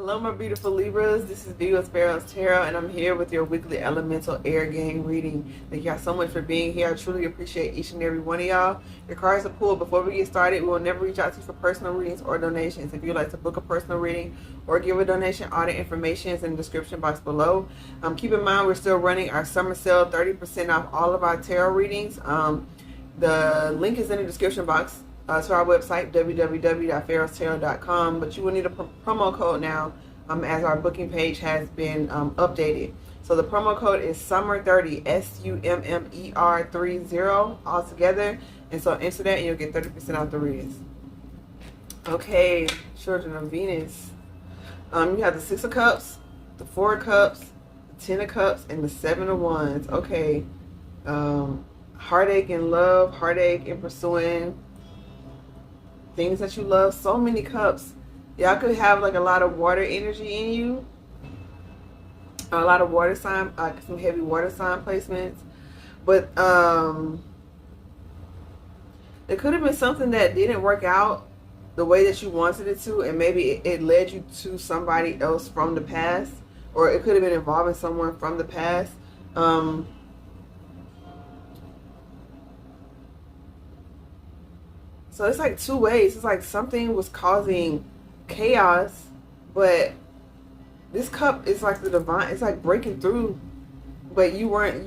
Hello, my beautiful Libras. This is V with PharaohsTarot, and I'm here with your weekly elemental air gang reading. Thank y'all so much for being here. I truly appreciate each and every one of y'all. Your cards are pulled. Before we get started, we will never reach out to you for personal readings or donations. If you'd like to book a personal reading or give a donation, all the information is in the description box below. Keep in mind, we're still running our summer sale, 30% off all of our tarot readings. The link is in the description box. To our website, www.PharaohsTarot.com, but you will need a promo code now as our booking page has been updated. So the promo code is SUMMER30, SUMMER30 all together, and so enter that and you'll get 30% off the readings. Okay, children of Venus. You have the 6 of Cups, the 4 of Cups, the 10 of Cups, and the 7 of Wands. Okay, heartache in love, heartache in pursuing things that you love. So many cups. Y'all could have like a lot of water energy in you, a lot of water sign, some heavy water sign placements, but it could have been something that didn't work out the way that you wanted it to, and maybe it led you to somebody else from the past, or it could have been involving someone from the past. So it's like two ways. It's like something was causing chaos, but this cup is like the divine. It's like breaking through, but you weren't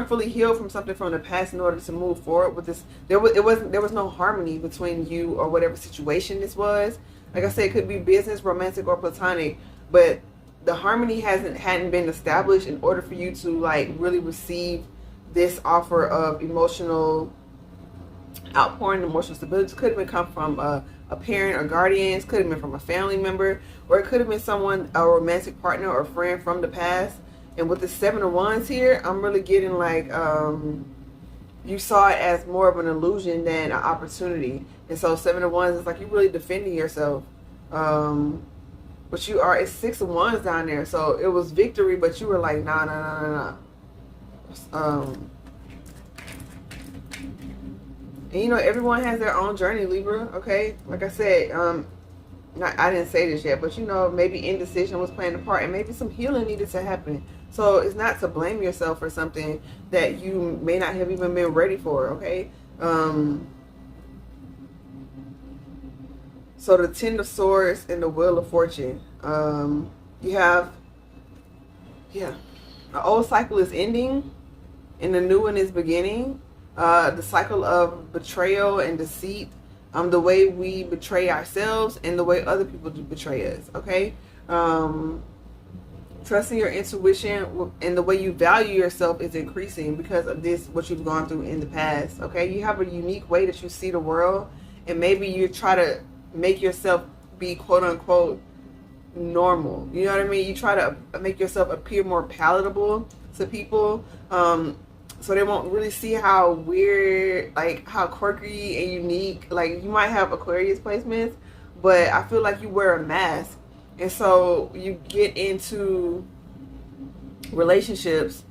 fully healed from something from the past in order to move forward with this. There was no harmony between you or whatever situation this was. Like I said, it could be business, romantic, or platonic, but the harmony hadn't been established in order for you to like really receive this offer of emotional outpouring, emotional stability. Could have been come from a parent or guardians, could have been from a family member, or it could have been someone, a romantic partner or friend from the past. And with the 7 of Wands here, I'm really getting like you saw it as more of an illusion than an opportunity. And so 7 of Wands is like you're really defending yourself, but you are. It's 6 of Wands down there, so it was victory, but you were like nah. And you know, everyone has their own journey, Libra, okay? Like I said, I didn't say this yet, but you know, maybe indecision was playing a part, and maybe some healing needed to happen. So it's not to blame yourself for something that you may not have even been ready for, okay? So the 10 of Swords and the Wheel of Fortune. You have, the old cycle is ending and the new one is beginning. The cycle of betrayal and deceit, the way we betray ourselves and the way other people do betray us, okay? Trusting your intuition and the way you value yourself is increasing because of this, what you've gone through in the past, okay? You have a unique way that you see the world, and maybe you try to make yourself be quote-unquote normal, you know what I mean? You try to make yourself appear more palatable to people, so they won't really see how weird, like how quirky and unique, like you might have Aquarius placements, but I feel like you wear a mask. And so you get into relationships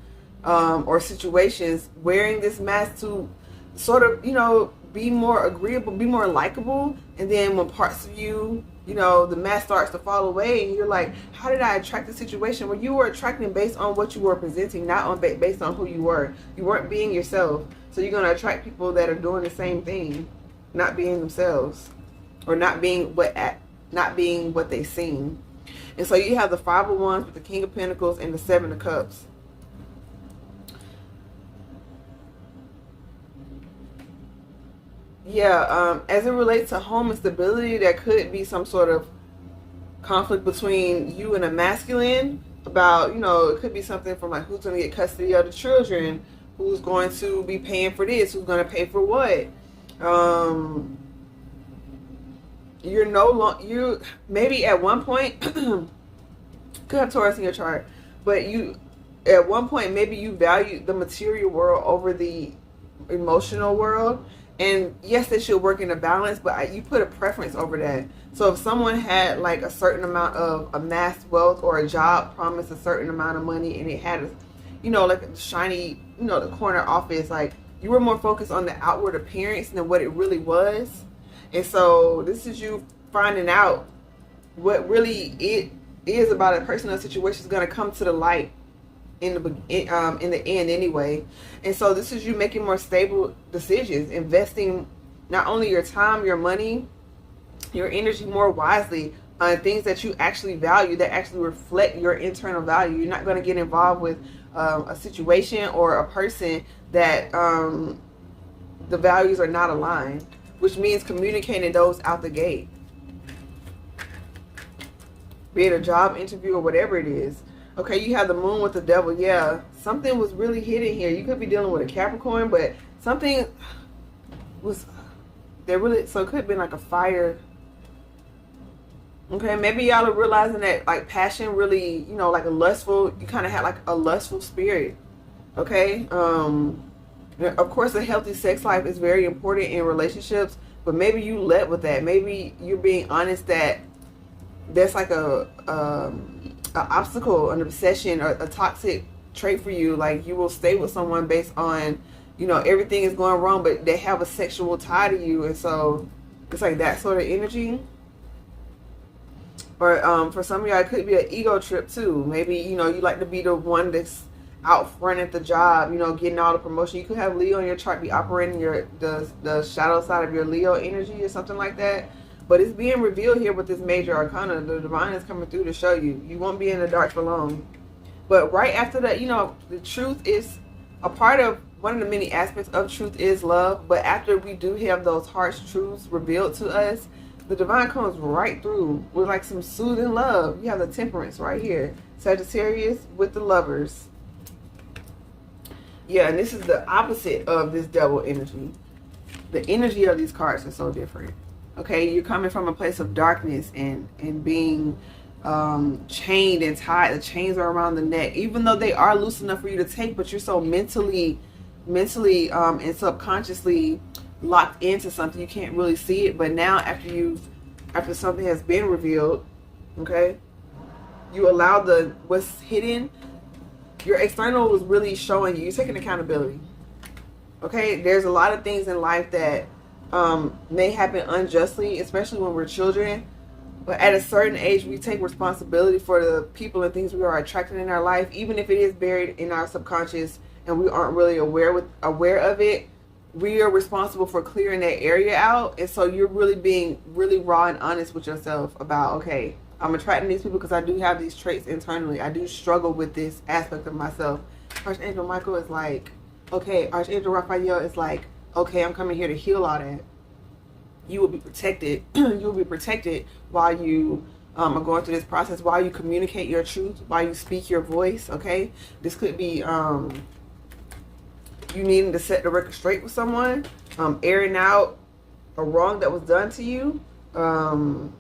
or situations wearing this mask to sort of, you know, be more agreeable, be more likable. And then when parts of you, you know, the mask starts to fall away and you're like, how did I attract the situation? Where you were attracting based on what you were presenting, not on based on who you were. You weren't being yourself. So you're going to attract people that are doing the same thing, not being themselves, or not being what they seem. And so you have the 5 of Wands with the King of Pentacles and the 7 of Cups. Yeah, as it relates to home and stability, there could be some sort of conflict between you and a masculine about, you know, it could be something from like who's going to get custody of the children, who's going to be paying for this, who's going to pay for what. You're no longer, you maybe at one point could have Taurus in your chart, but you at one point maybe you value the material world over the emotional world. And yes, they should work in a balance, but you put a preference over that. So if someone had like a certain amount of amassed wealth, or a job promised a certain amount of money, and it had a, you know, like a shiny, you know, the corner office, like you were more focused on the outward appearance than what it really was. And so this is you finding out what really it is about a person or situation is going to come to the light in the end anyway. And so this is you making more stable decisions, investing not only your time, your money, your energy more wisely on things that you actually value, that actually reflect your internal value. You're not going to get involved with a situation or a person that the values are not aligned, which means communicating those out the gate. Be it a job interview or whatever it is. Okay, you have the moon with the devil. Yeah, something was really hidden here. You could be dealing with a Capricorn, but something was there really, so it could have been like a fire. Okay, maybe y'all are realizing that like passion really, you know, like a lustful, you kind of had like a lustful spirit. Okay, of course a healthy sex life is very important in relationships, but maybe you led with that. Maybe you're being honest that that's like a obstacle, an obsession, or a toxic trait for you. Like you will stay with someone based on, you know, everything is going wrong, but they have a sexual tie to you, and so it's like that sort of energy. Or for some of y'all, it could be an ego trip too. Maybe, you know, you like to be the one that's out front at the job, you know, getting all the promotion. You could have Leo in your chart be operating the shadow side of your Leo energy or something like that. But it's being revealed here with this major arcana. The divine is coming through to show you. You won't be in the dark for long. But right after that, you know, the truth is a part of, one of the many aspects of truth is love. But after we do have those harsh truths revealed to us, the divine comes right through with like some soothing love. You have the Temperance right here. Sagittarius with the Lovers. Yeah, and this is the opposite of this devil energy. The energy of these cards are so different. Okay, you're coming from a place of darkness and being chained and tied. The chains are around the neck, even though they are loose enough for you to take, but you're so mentally and subconsciously locked into something you can't really see it. But now after something has been revealed, okay, you allow what's hidden. Your external was really showing you. You're taking accountability. Okay, there's a lot of things in life that may happen unjustly, especially when we're children. But at a certain age, we take responsibility for the people and things we are attracting in our life, even if it is buried in our subconscious and we aren't really aware of it. We are responsible for clearing that area out. And so you're really being really raw and honest with yourself about, okay, I'm attracting these people because I do have these traits internally. I do struggle with this aspect of myself. Archangel Michael is like, okay, Archangel Raphael is like, okay, I'm coming here to heal all that. You will be protected. You will be protected while you are going through this process, while you communicate your truth, while you speak your voice, okay? This could be you needing to set the record straight with someone, airing out a wrong that was done to you. Hold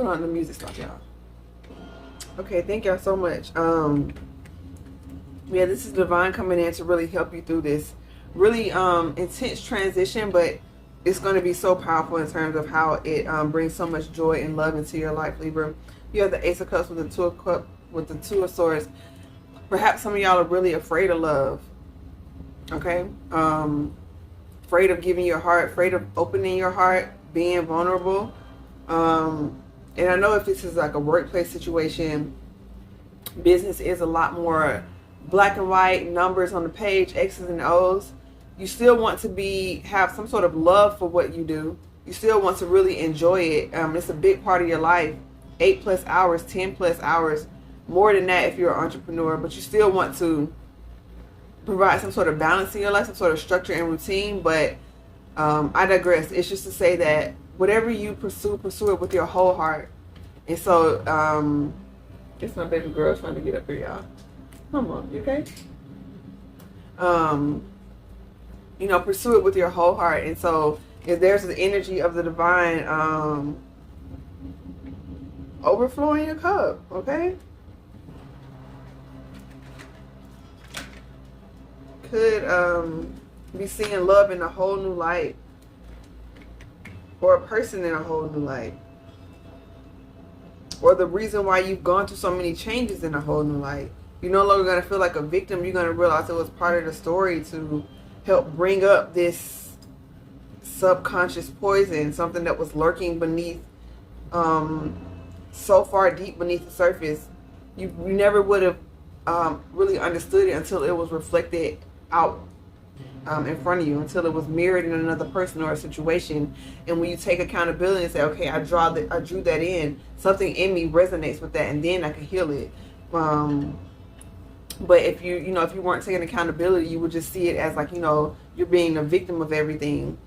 on, the music stopped, y'all. Okay, thank y'all so much. Yeah, this is divine coming in to really help you through this really intense transition, but it's going to be so powerful in terms of how it brings so much joy and love into your life, Libra. You have the Ace of Cups with the Two of Swords. Perhaps some of y'all are really afraid of love. Okay, afraid of giving your heart, afraid of opening your heart, being vulnerable. And I know if this is like a workplace situation, business is a lot more black and white, numbers on the page, X's and O's. You still want to have some sort of love for what you do. You still want to really enjoy it. It's a big part of your life. 8+ hours, 10+ hours, more than that if you're an entrepreneur. But you still want to provide some sort of balance in your life, some sort of structure and routine. But I digress. It's just to say that whatever you pursue it with your whole heart. And so, it's my baby girl trying to get up here, y'all. Come on, you okay? You know, pursue it with your whole heart. And so, if there's the energy of the divine overflowing your cup, okay? Could be seeing love in a whole new light, or a person in a whole new light, or the reason why you've gone through so many changes in a whole new light. You're no longer going to feel like a victim. You're going to realize it was part of the story to help bring up this subconscious poison, something that was lurking beneath, so far deep beneath the surface. You never would have really understood it until it was reflected out in front of you, until it was mirrored in another person or a situation. And when you take accountability and say, okay, I drew that in, something in me resonates with that, and then I can heal it. But if you weren't taking accountability, you would just see it as like, you're being a victim of everything.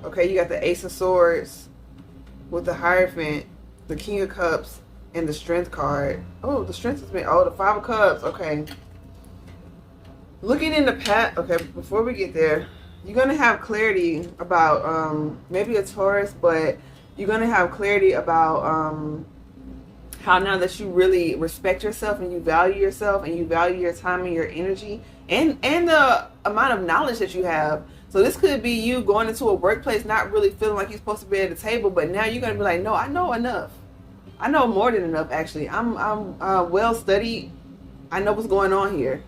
Okay, you got the Ace of Swords with the Hierophant, the King of Cups, and the Strength card. Oh, the Strength has been, the Five of Cups. Okay. Looking in the past, okay, before we get there, you're going to have clarity about, maybe a Taurus, but you're going to have clarity about how now that you really respect yourself and you value yourself and you value your time and your energy and the amount of knowledge that you have. So this could be you going into a workplace not really feeling like you're supposed to be at the table, but now you're going to be like, no, I know enough. I know more than enough, actually. I'm well studied. I know what's going on here.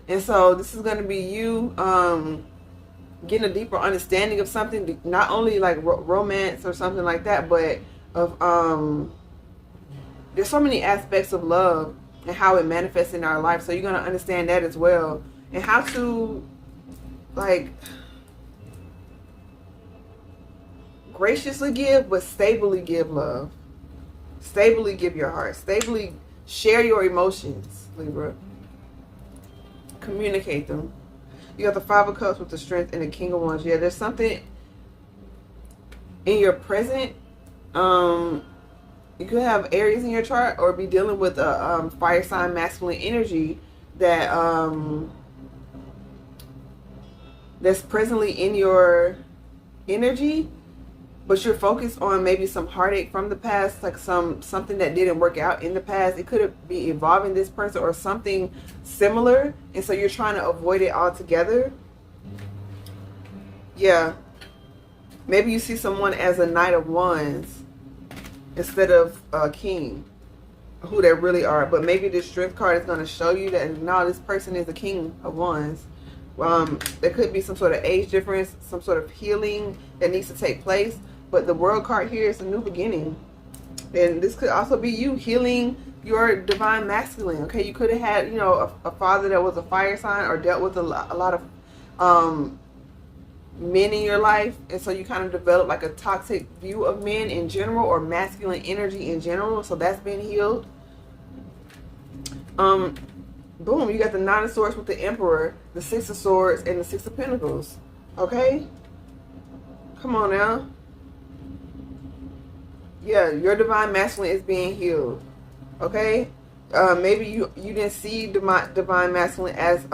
And so this is going to be you getting a deeper understanding of something, not only like romance or something like that, but of there's so many aspects of love and how it manifests in our life. So you're going to understand that as well, and how to like graciously give, but stably give love, stably give your heart, stably share your emotions, Libra. Communicate them. You got the Five of Cups with the Strength and the King of Wands. Yeah, there's something in your present. You could have Aries in your chart, or be dealing with a fire sign masculine energy that that's presently in your energy, but you're focused on maybe some heartache from the past, like something that didn't work out in the past. It could be involving this person or something similar, and so you're trying to avoid it altogether. Yeah, maybe you see someone as a Knight of Wands instead of a king, who they really are. But maybe this Strength card is going to show you that no, this person is a King of Wands. There could be some sort of age difference, some sort of healing that needs to take place. But the World card here is a new beginning. And this could also be you healing your divine masculine. Okay, you could have had, a father that was a fire sign, or dealt with a lot of men in your life, and so you kind of develop like a toxic view of men in general, or masculine energy in general. So that's been healed. Boom, you got the Nine of Swords with the Emperor, the Six of Swords, and the Six of Pentacles. Okay, come on now. Yeah, your divine masculine is being healed. Okay, maybe you didn't see divine masculine as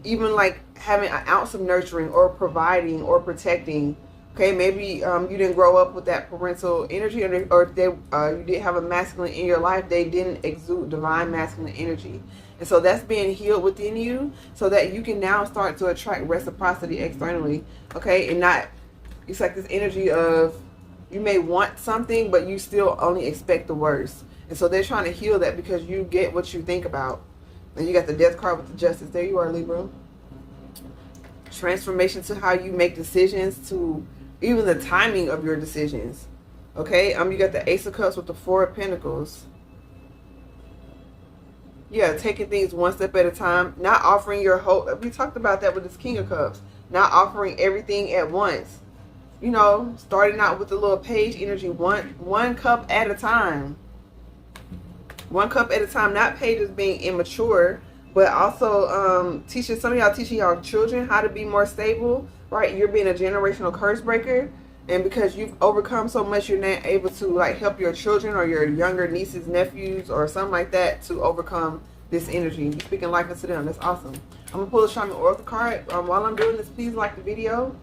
even like having an ounce of nurturing or providing or protecting. Okay, maybe you didn't grow up with that parental energy, or you didn't have a masculine in your life. They didn't exude divine masculine energy. And so that's being healed within you, so that you can now start to attract reciprocity externally. Okay, and not, it's like this energy of, you may want something, but you still only expect the worst. And so they're trying to heal that, because you get what you think about. And you got the Death card with the Justice. There you are, Libra. Transformation to how you make decisions, to even the timing of your decisions. Okay, you got the Ace of Cups with the Four of Pentacles. Yeah, taking things one step at a time. Not offering your whole, we talked about that with this King of Cups. Not offering everything at once. Starting out with a little page energy, one cup at a time. One cup at a time, not pages being immature, but also some of y'all teaching y'all children how to be more stable, right? You're being a generational curse breaker, and because you've overcome so much, you're not able to like help your children or your younger nieces, nephews, or something like that to overcome this energy. You're speaking life into them. That's awesome. I'm gonna pull a Shaman Oracle card. While I'm doing this, please like the video.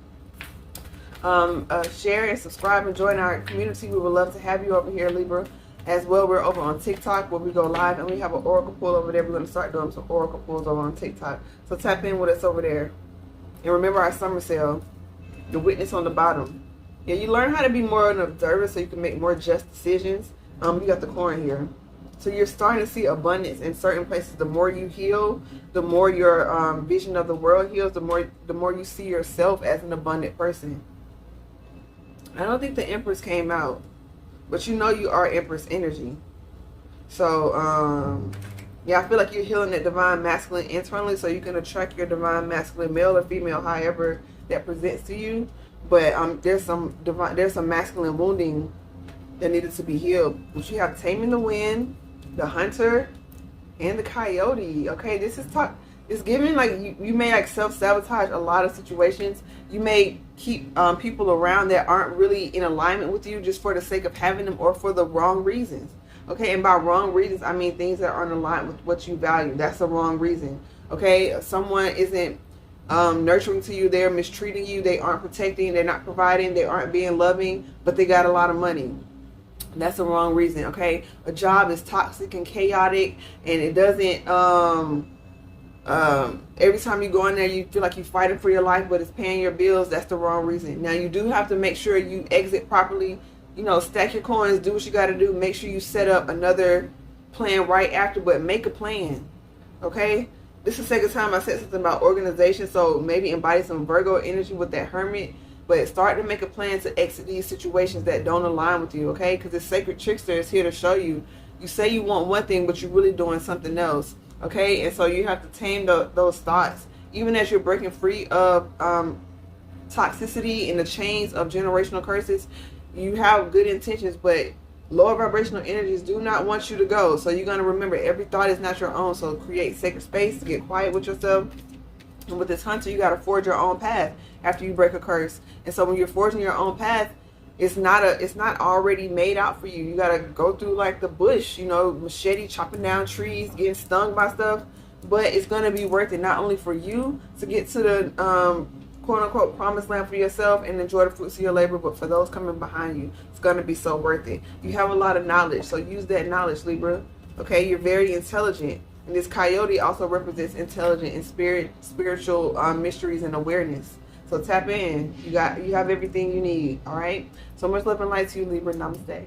Share and subscribe and join our community. We would love to have you over here, Libra. As well, we're over on TikTok where we go live, and we have an oracle pool over there. We're going to start doing some oracle pools over on TikTok. So tap in with us over there. And remember our summer sale, the witness on the bottom. Yeah, you learn how to be more an observer so you can make more just decisions. You got the corn here. So you're starting to see abundance in certain places. The more you heal, the more your vision of the world heals, the more you see yourself as an abundant person. I don't think the Empress came out, but you know you are Empress energy. So, yeah, I feel like you're healing that divine masculine internally, so you can attract your divine masculine, male or female, however that presents to you. But there's some masculine wounding that needed to be healed. But you have Taming the Wind, the Hunter, and the Coyote. Okay, this is it's giving like you may like self-sabotage a lot of situations. You may keep people around that aren't really in alignment with you just for the sake of having them, or for the wrong reasons. Okay, and by wrong reasons, I mean things that aren't aligned with what you value. That's the wrong reason. Okay, someone isn't nurturing to you, they're mistreating you, they aren't protecting, they're not providing, they aren't being loving, but they got a lot of money. That's the wrong reason. Okay, a job is toxic and chaotic, and it doesn't every time you go in there you feel like you're fighting for your life, but it's paying your bills. That's the wrong reason. Now you do have to make sure you exit properly, you know, stack your coins, do what you got to do, make sure you set up another plan right after, but make a plan. Okay, this is the second time I said something about organization, so maybe embody some Virgo energy with that Hermit. But start to make a plan to exit these situations that don't align with you, okay? Because the sacred trickster is here to show you. You say you want one thing, but you're really doing something else, okay? And so you have to tame those thoughts. Even as you're breaking free of toxicity and the chains of generational curses, you have good intentions, but lower vibrational energies do not want you to go. So you're going to remember every thought is not your own. So create sacred space to get quiet with yourself. And with this Hunter, you got to forge your own path after you break a curse. And so when you're forging your own path, it's not already made out for you. You got to go through like the bush, you know, machete, chopping down trees, getting stung by stuff. But it's going to be worth it, not only for you to get to the quote unquote promised land for yourself and enjoy the fruits of your labor, but for those coming behind you, it's going to be so worth it. You have a lot of knowledge, so use that knowledge, Libra. Okay, you're very intelligent. And this Coyote also represents intelligent and spiritual mysteries and awareness. So tap in. You have everything you need. All right. So much love and light to you, Libra. Namaste.